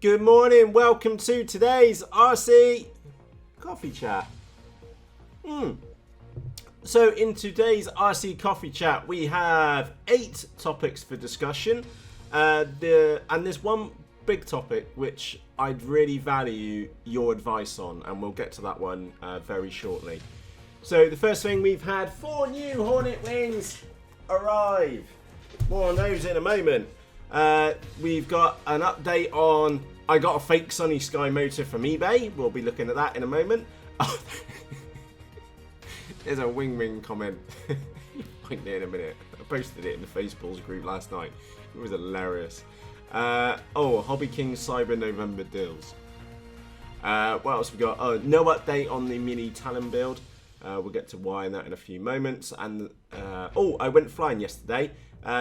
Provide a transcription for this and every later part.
Good morning, welcome to today's RC Coffee Chat. So in today's RC Coffee Chat we have 8 topics for discussion, and there's one big topic which I'd really value your advice on, and we'll get to that one very shortly. So the first thing, we've had 4 new Hornet wings arrive. More on those in a moment. We've got an update on, I got a fake SunnySky motor from eBay. We'll be looking at that in a moment. There's a WingWing comment. Find it in a minute. I posted it in the FaceBalls group last night. It was hilarious. HobbyKing Cyber November deals. What else we got? Oh, no update on the mini Talon build. We'll get to why and that in a few moments. And I went flying yesterday.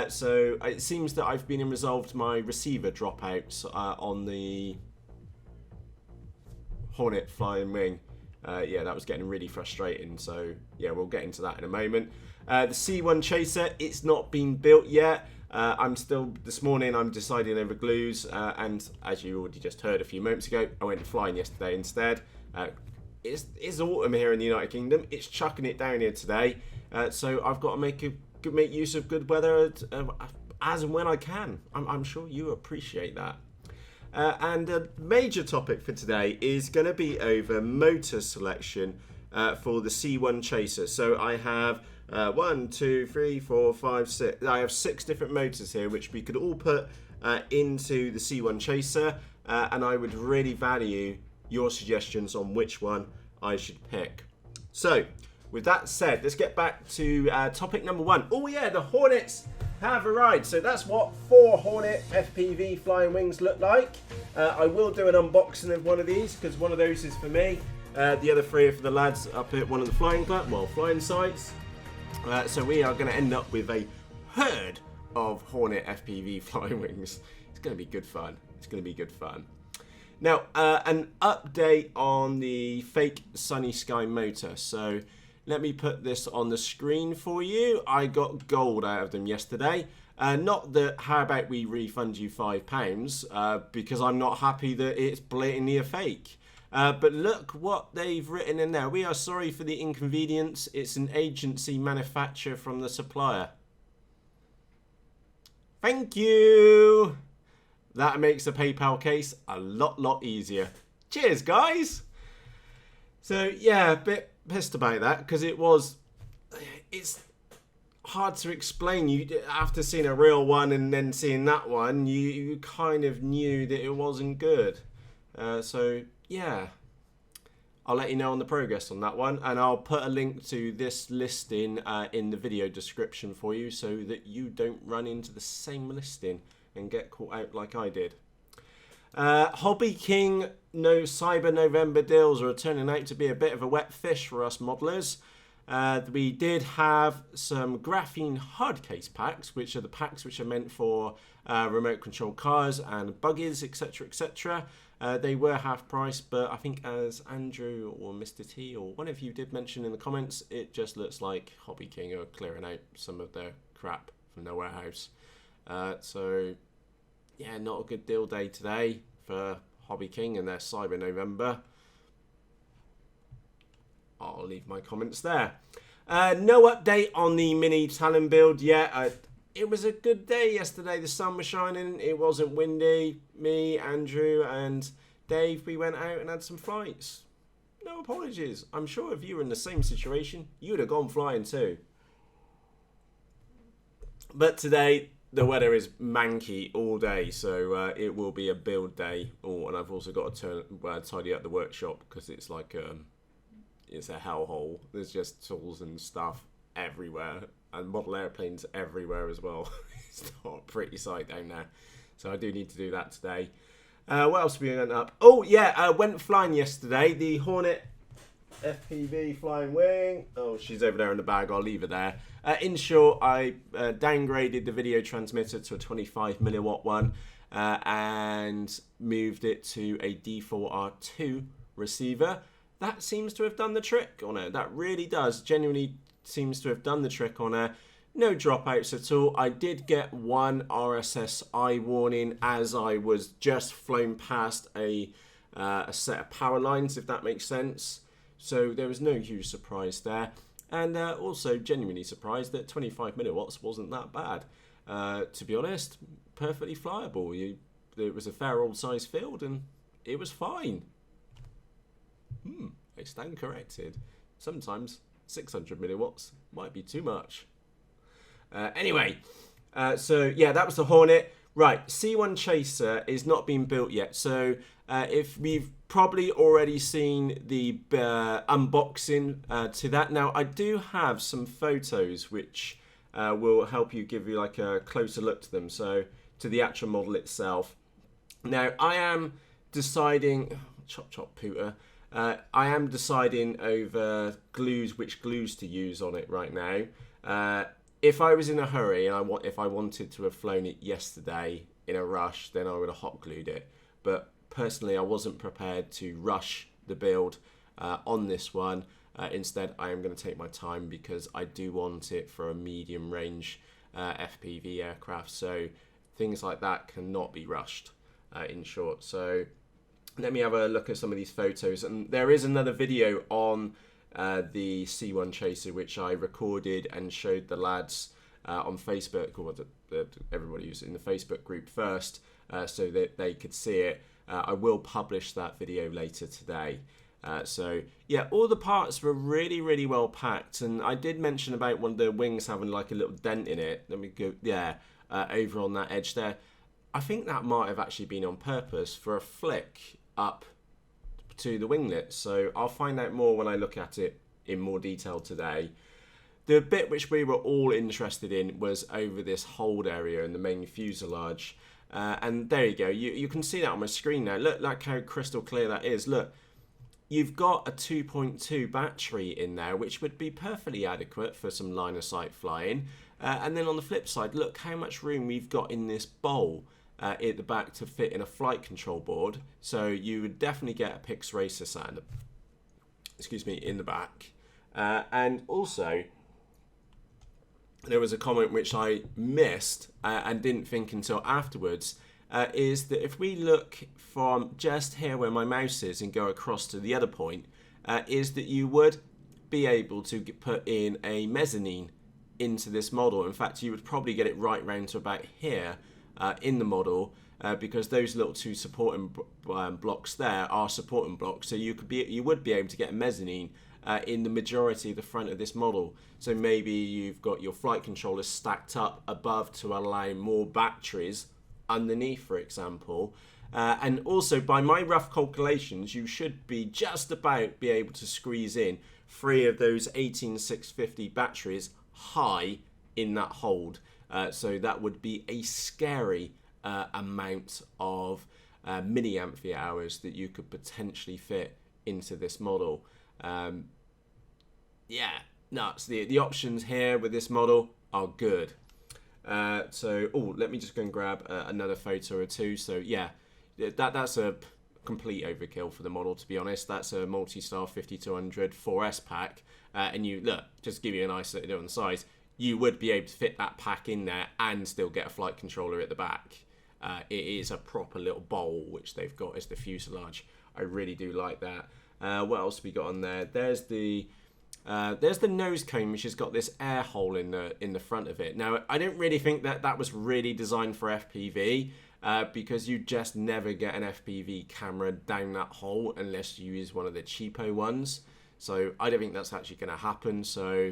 So it seems that I've been resolved my receiver dropouts on the Hornet flying wing. Yeah, that was getting really frustrating. So yeah, we'll get into that in a moment. The C1 Chaser, it's not been built yet. This morning I'm deciding over glues, and as you already just heard a few moments ago, I went flying yesterday instead. It's autumn here in the United Kingdom. It's chucking it down here today, so I've got to make use of good weather as and when I can. I'm sure you appreciate that. And a major topic for today is going to be over motor selection for the C1 Chaser. So I have 1, 2, 3, 4, 5, 6. I have 6 different motors here, which we could all put into the C1 Chaser, and I would really value your suggestions on which one I should pick. So, with that said, let's get back to topic number 1. Oh yeah, the Hornets have arrived. So that's what 4 Hornet FPV flying wings look like. I will do an unboxing of one of these because one of those is for me. The other 3 are for the lads up at one of the flying sites. So we are going to end up with a herd of Hornet FPV flying wings. It's going to be good fun. Now, an update on the fake SunnySky motor. So let me put this on the screen for you. I got gold out of them yesterday. Not that, how about we refund you £5, because I'm not happy that it's blatantly a fake. But look what they've written in there. We are sorry for the inconvenience. It's an agency manufacturer from the supplier. Thank you. That makes the PayPal case a lot easier. Cheers, guys. So yeah, a bit pissed about that because it's hard to explain. You, after seeing a real one and then seeing that one, you kind of knew that it wasn't good. So yeah, I'll let you know on the progress on that one, and I'll put a link to this listing in the video description for you so that you don't run into the same listing and get caught out like I did. HobbyKing Cyber November deals are turning out to be a bit of a wet fish for us modelers. We did have some graphene hard case packs, which are the packs which are meant for remote control cars and buggies, etc, etc. They were half price, but I think as Andrew or Mr. T or one of you did mention in the comments, it just looks like HobbyKing are clearing out some of their crap from their warehouse. So yeah, not a good deal day today for HobbyKing and their Cyber November. I'll leave my comments there. No update on the mini Talon build yet. It was a good day yesterday. The sun was shining. It wasn't windy. Me, Andrew, and Dave, we went out and had some flights. No apologies. I'm sure if you were in the same situation, you would have gone flying too. But today, the weather is manky all day, so it will be a build day. Oh, and I've also got to tidy up the workshop because it's like it's a hellhole. There's just tools and stuff everywhere, and model airplanes everywhere as well. It's not a pretty sight down there, so I do need to do that today. What else we went up? Oh yeah, I went flying yesterday. The Hornet FPV flying wing. Oh, she's over there in the bag. I'll leave her there. In short, I downgraded the video transmitter to a 25 milliwatt one and moved it to a D4R2 receiver. That seems to have done the trick on her. That really does. Genuinely seems to have done the trick on her. no dropouts at all. I did get one RSSI warning as I was just flown past a set of power lines, if that makes sense. So there was no huge surprise there. And also genuinely surprised that 25 milliwatts wasn't that bad. To be honest, perfectly flyable. It was a fair old size field and it was fine. I stand corrected. Sometimes 600 milliwatts might be too much. Anyway, so yeah, that was the Hornet. Right, C1 Chaser is not being built yet. So if we've probably already seen the unboxing to that. Now, I do have some photos which will help you give you like a closer look to them. So to the actual model itself. Now, I am deciding, chop chop pooter. I am deciding over which glues to use on it right now. If I was in a hurry and if I wanted to have flown it yesterday in a rush, then I would have hot glued it. But personally, I wasn't prepared to rush the build on this one. Instead, I am going to take my time because I do want it for a medium range FPV aircraft. So things like that cannot be rushed, in short. So let me have a look at some of these photos. And there is another video on the C1 Chaser which I recorded and showed the lads on Facebook, or everybody who's in the Facebook group first, so that they could see it. I will publish that video later today. So yeah, all the parts were really, really well packed, and I did mention about one of the wings having like a little dent in it. Let me go, yeah, over on that edge there. I think that might have actually been on purpose for a flick up to the winglet, so I'll find out more when I look at it in more detail today. The bit which we were all interested in was over this hold area in the main fuselage, and there you go, you can see that on my screen now. Look how crystal clear that is. Look, you've got a 2.2 battery in there, which would be perfectly adequate for some line of sight flying, and then on the flip side, look how much room we've got in this bowl at the back to fit in a flight control board. So you would definitely get a Pix Racer sat in the back. And also, there was a comment which I missed and didn't think until afterwards, is that if we look from just here where my mouse is and go across to the other point, is that you would be able to put in a mezzanine into this model. In fact, you would probably get it right round to about here in the model, because those little two supporting blocks there are supporting blocks, so you would be able to get a mezzanine in the majority of the front of this model. So maybe you've got your flight controllers stacked up above to allow more batteries underneath, for example. And also, by my rough calculations, you should be just about be able to squeeze in 3 of those 18650 batteries high in that hold. So that would be a scary amount of milliampere hours that you could potentially fit into this model. Yeah, nuts. The options here with this model are good. So, let me just go and grab another photo or two. So yeah, that's a complete overkill for the model, to be honest. That's a Multi-Star 5200 4S pack, and you look, just give you an idea on the size. You would be able to fit that pack in there and still get a flight controller at the back. It is a proper little bowl which they've got as the fuselage. I really do like that. What else have we got on there? There's the nose cone, which has got this air hole in the front of it. Now, I don't really think that was really designed for FPV, because you just never get an FPV camera down that hole unless you use one of the cheapo ones. So I don't think that's actually going to happen. So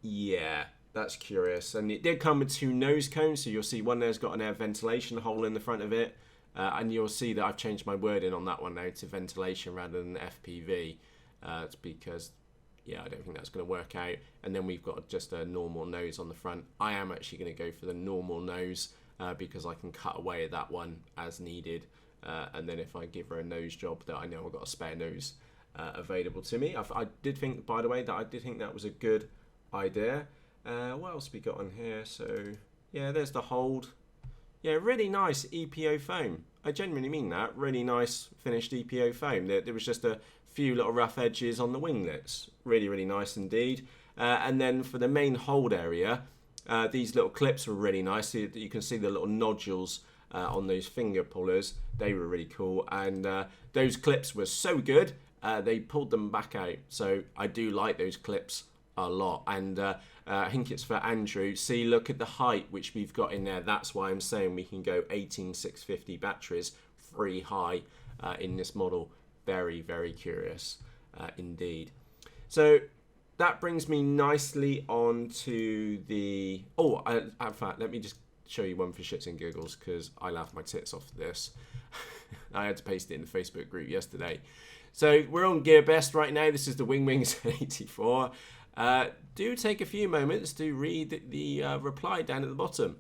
yeah, that's curious. And it did come with 2 nose cones, so you'll see one there's got an air ventilation hole in the front of it, and you'll see that I've changed my wording on that one now to ventilation rather than FPV. It's because, yeah, I don't think that's going to work out. And then we've got just a normal nose on the front. I am actually going to go for the normal nose because I can cut away at that one as needed. And then if I give her a nose job, that I know I've got a spare nose available to me. I did think, by the way, that I did think that was a good idea. What else we got on here? So yeah, there's the hold. Yeah, really nice EPO foam. I genuinely mean that. Really nice finished EPO foam. There was just a few little rough edges on the winglets. Really, really nice indeed. And then for the main hold area, these little clips were really nice. So you can see the little nodules on those finger pullers. They were really cool. And those clips were so good, they pulled them back out. So I do like those clips a lot. And I think it's for Andrew. See, look at the height which we've got in there. That's why I'm saying we can go 18650 batteries free high in this model. Very, very curious indeed. So that brings me nicely on to the... Oh, in fact, let me just show you one for shits and giggles, because I laughed my tits off this. I had to paste it in the Facebook group yesterday. So we're on GearBest right now. This is the WingWing 84. Do take a few moments to read the reply down at the bottom.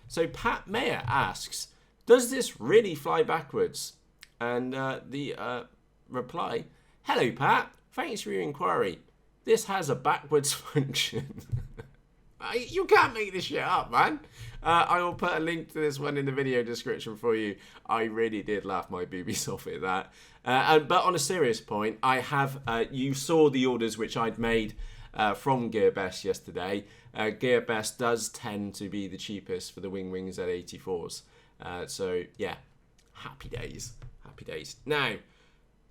So Pat Mayer asks, does this really fly backwards? And the reply, hello Pat, thanks for your inquiry. This has a backwards function. You can't make this shit up, man. I will put a link to this one in the video description for you. I really did laugh my boobies off at that. But on a serious point, I have, you saw the orders which I'd made from GearBest yesterday. GearBest does tend to be the cheapest for the WingWing Z84s. So yeah, happy days, happy days. Now,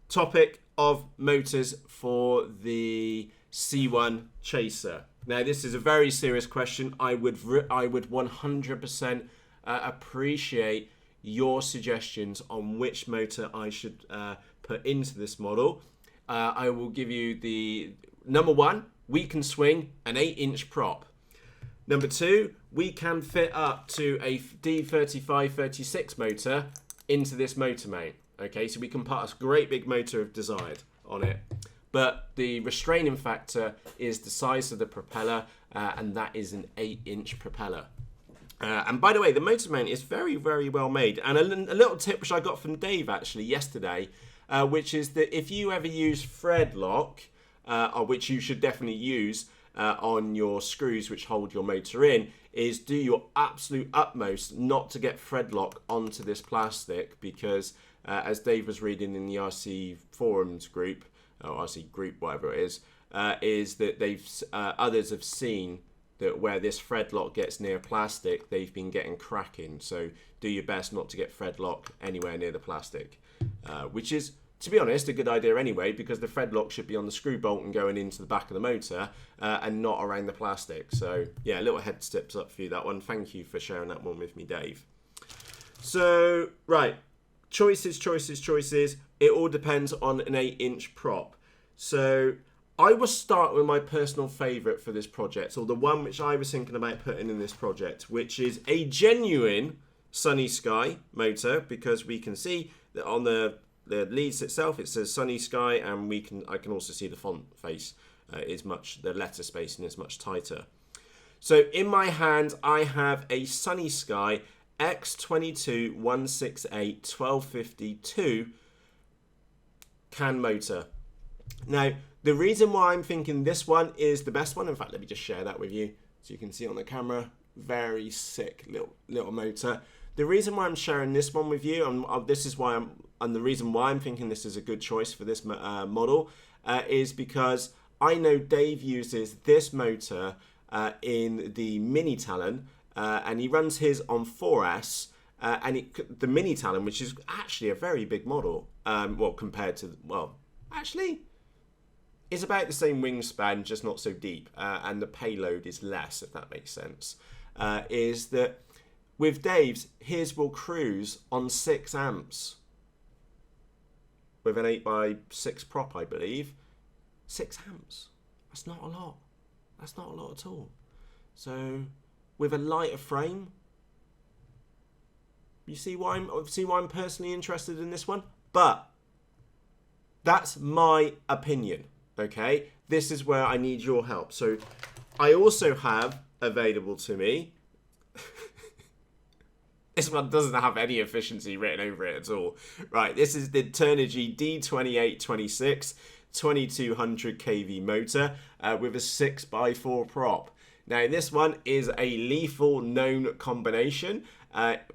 topic of motors for the C1 Chaser. Now, this is a very serious question. I would 100% appreciate your suggestions on which motor I should put into this model. I will give you the number one, we can swing an 8-inch prop. Number two, we can fit up to a D35-36 motor into this motor mount. Okay, so we can put a great big motor if desired on it. But the restraining factor is the size of the propeller, and that is an 8-inch propeller. And by the way, the motor mount is very, very well made. And a little tip which I got from Dave actually yesterday, which is that if you ever use thread lock, or which you should definitely use on your screws which hold your motor in, is do your absolute utmost not to get thread lock onto this plastic, because as Dave was reading in the RC forums group, or RC group, whatever it is that they've others have seen that where this thread lock gets near plastic, they've been getting cracking. So do your best not to get thread lock anywhere near the plastic, which is, to be honest, a good idea anyway, because the thread lock should be on the screw bolt and going into the back of the motor and not around the plastic. So yeah, a little head tips up for you, that one. Thank you for sharing that one with me, Dave. So right, choices. It all depends on an 8-inch prop. So I will start with my personal favourite for this project, or the one which I was thinking about putting in this project, which is a genuine SunnySky motor, because we can see that on the leads itself it says SunnySky, and I can also see the font face the letter spacing is much tighter. So in my hand I have a SunnySky X22 168 1252 can motor. Now, the reason why I'm thinking this one is the best one, in fact, let me just share that with you so you can see on the camera. Very sick little motor. The reason why I'm sharing this one with you, and the reason why I'm thinking this is a good choice for this model, is because I know Dave uses this motor in the Mini Talon, and he runs his on 4S. And the Mini Talon, which is actually a very big model, compared to, actually, it's about the same wingspan, just not so deep, and the payload is less, if that makes sense, is that with Dave's, his will cruise on 6 amps with an 8x6 prop, I believe. 6 amps. That's not a lot. That's not a lot at all. So with a lighter frame, you see why I'm personally interested in this one? But that's my opinion, okay? This is where I need your help. So I also have available to me, this one doesn't have any efficiency written over it at all. Right, this is the Turnigy D2826 2200 kV motor with a 6x4 prop. Now this one is a lethal known combination.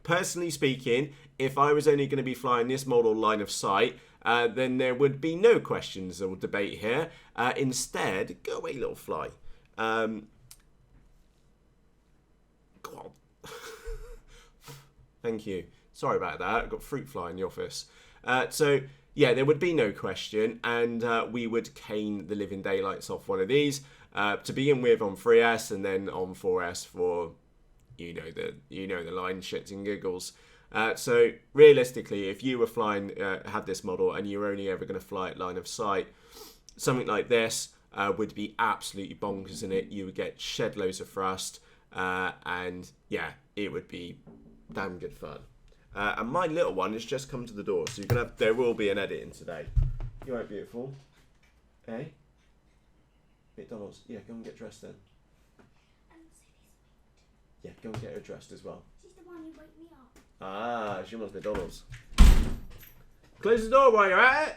Personally speaking, if I was only going to be flying this model line of sight, then there would be no questions or debate here. Instead, go away little fly. God. Thank you. Sorry about that. I've got fruit fly in the office. So, yeah, there would be no question, and we would cane the living daylights off one of these to begin with on 3S, and then on 4S for the line shits and giggles. So realistically, if you were flying, had this model, and you were only ever going to fly at line of sight, something like this would be absolutely bonkers in it. You would get shed loads of thrust, and yeah, it would be damn good fun. And my little one has just come to the door, so there will be an edit in today. You right, beautiful? Hey? McDonald's. Yeah, go and get dressed then. Yeah, go and get her dressed as well. She's the one who woke me up. Ah, she wants McDonald's. Close the door while you're at it.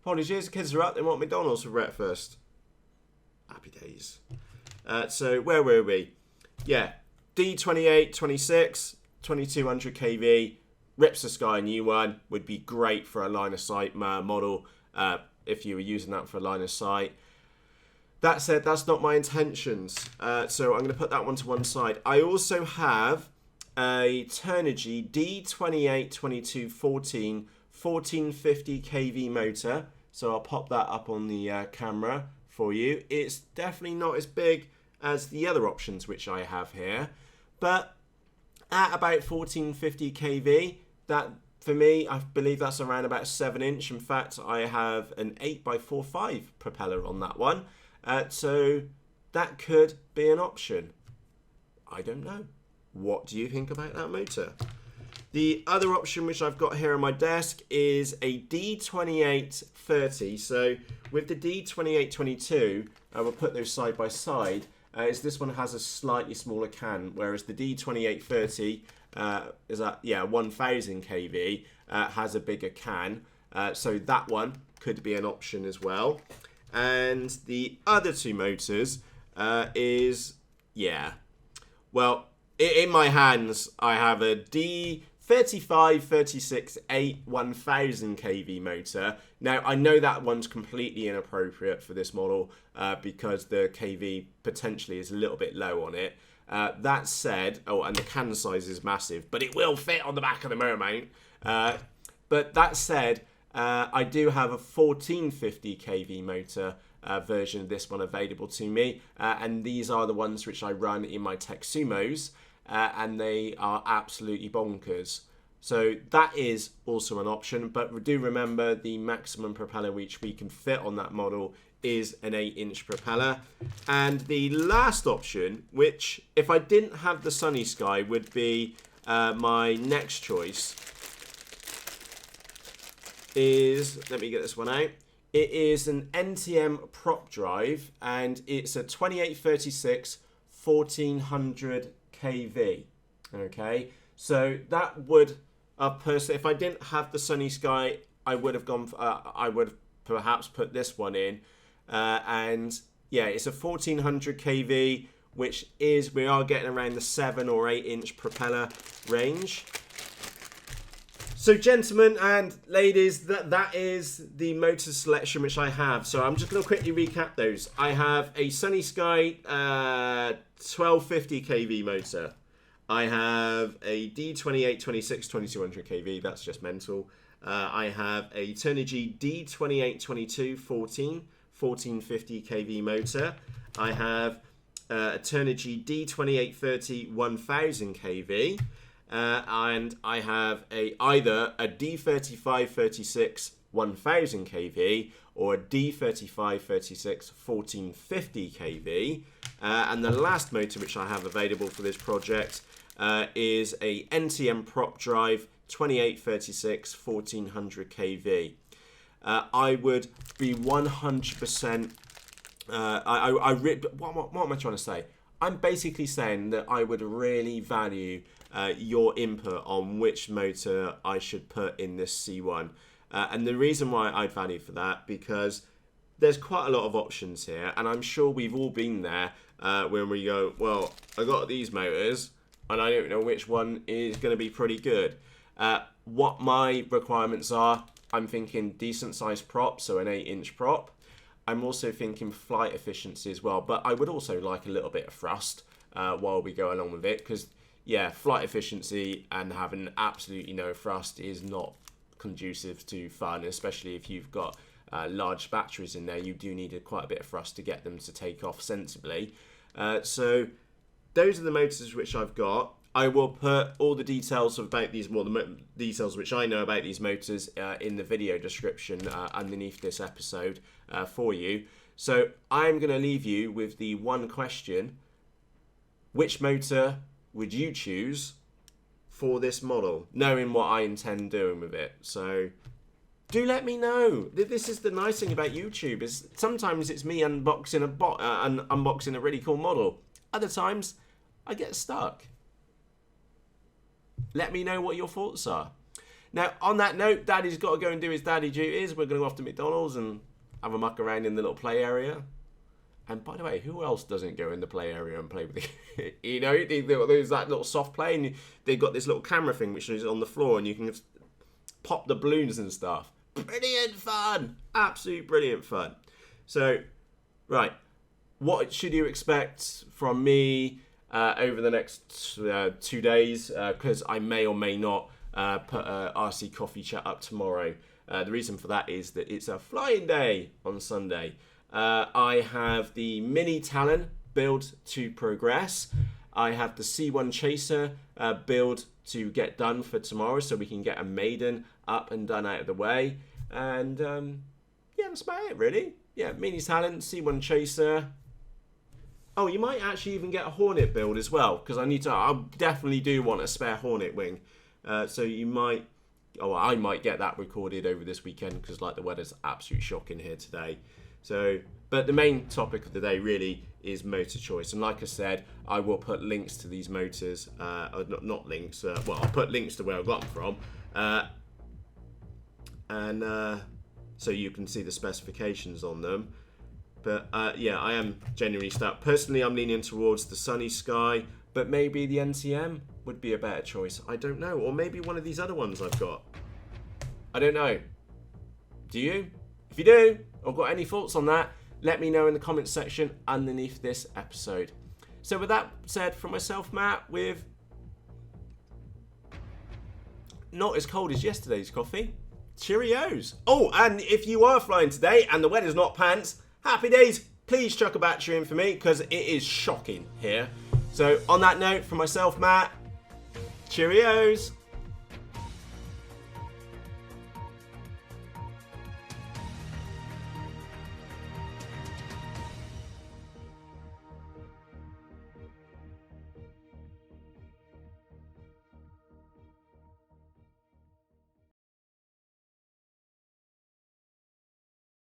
Apologies, the kids are up. They want McDonald's for breakfast. Happy days. So, where were we? Yeah, D28, 26, 2200 kV. Rips the Sky, a new one. Would be great for a line of sight model if you were using that for a line of sight. That said, that's not my intentions. So I'm going to put that one to one side. I also have a Turnigy D28 22 14 1450 kV motor. So I'll pop that up on the camera for you. It's definitely not as big as the other options which I have here. But at about 1450 kV, that for me, I believe that's around about 7-inch. In fact, I have an 8x45 propeller on that one. So that could be an option. I don't know. What do you think about that motor? The other option which I've got here on my desk is a D2830. So with the D2822, I will put those side by side. This one has a slightly smaller can, whereas the D2830 is at 1000 kV, has a bigger can. So that one could be an option as well. And the other two motors in my hands, I have a D3536-8 1000 kV motor. Now, I know that one's completely inappropriate for this model because the kV potentially is a little bit low on it. That said, and the can size is massive, but it will fit on the back of the motor mount. But that said, I do have a 1450 kV motor version of this one available to me, and these are the ones which I run in my Tech Sumos, and they are absolutely bonkers. So that is also an option, but do remember the maximum propeller which we can fit on that model is an 8-inch propeller. And the last option, which if I didn't have the SunnySky would be my next choice, is, let me get this one out. It is an NTM prop drive, and it's a 2836 1400 kV. Okay, so that would personally, if I didn't have the SunnySky, I would have gone. I would perhaps put this one in, and yeah, it's a 1400 kV, which is, we are getting around the 7 or 8 inch propeller range. So gentlemen and ladies, that is the motor selection which I have. So I'm just going to quickly recap those. I have a SunnySky 1250 kV motor. I have a D28 26 2200 kV. That's just mental. I have a Turnigy D28 22 14 1450 kV motor. I have a Turnigy D2830 1000 kV. And I have either a D3536 1000 kV or a D3536 1450 kV. And the last motor which I have available for this project is a NTM prop drive 2836 1400 kV. I would be 100%. What am I trying to say? I'm basically saying that I would really value your input on which motor I should put in this C1. And the reason why I'd value for that, because there's quite a lot of options here, and I'm sure we've all been there when we go, well, I got these motors, and I don't know which one is going to be pretty good. What my requirements are, I'm thinking decent sized prop, so an 8-inch prop. I'm also thinking flight efficiency as well, but I would also like a little bit of thrust while we go along with it, because yeah, flight efficiency and having absolutely no thrust is not conducive to fun, especially if you've got large batteries in there. You do need quite a bit of thrust to get them to take off sensibly. So those are the motors which I've got. I will put all the details about these, well, the details which I know about these motors in the video description underneath this episode for you. So I'm going to leave you with the one question: which motor would you choose for this model, knowing what I intend doing with it? So do let me know. This is the nice thing about YouTube, is sometimes it's me unboxing unboxing a really cool model. Other times I get stuck. Let me know what your thoughts are. Now, on that note, Daddy's got to go and do his daddy duties. We're going to go off to McDonald's and have a muck around in the little play area. And by the way, who else doesn't go in the play area and play with the, you know, there's that little soft play, and they've got this little camera thing which is on the floor, and you can pop the balloons and stuff. Brilliant fun. Absolute brilliant fun. So, right, what should you expect from me over the next 2 days? Because I may or may not put a RC coffee chat up tomorrow. The reason for that is that it's a flying day on Sunday. I have the Mini Talon build to progress. I have the C1 Chaser build to get done for tomorrow, so we can get a maiden up and done out of the way. And yeah, that's about it really. Yeah, Mini Talon, C1 Chaser. Oh, you might actually even get a Hornet build as well, because I definitely do want a spare Hornet wing. So you might, I might get that recorded over this weekend, because like the weather's absolutely shocking here today. So, but the main topic of the day really is motor choice. And like I said, I will put links to these motors, not links, well, I'll put links to where I got them from. So you can see the specifications on them. But yeah, I am genuinely stuck. Personally, I'm leaning towards the SunnySky, but maybe the NTM would be a better choice. I don't know. Or maybe one of these other ones I've got. I don't know. Do you? If you do, or got any thoughts on that, let me know in the comments section underneath this episode. So with that said, from myself, Matt, with not as cold as yesterday's coffee, cheerios. Oh, and if you are flying today and the weather's not pants, happy days. Please chuck a battery in for me, because it is shocking here. So on that note, from myself, Matt, cheerios.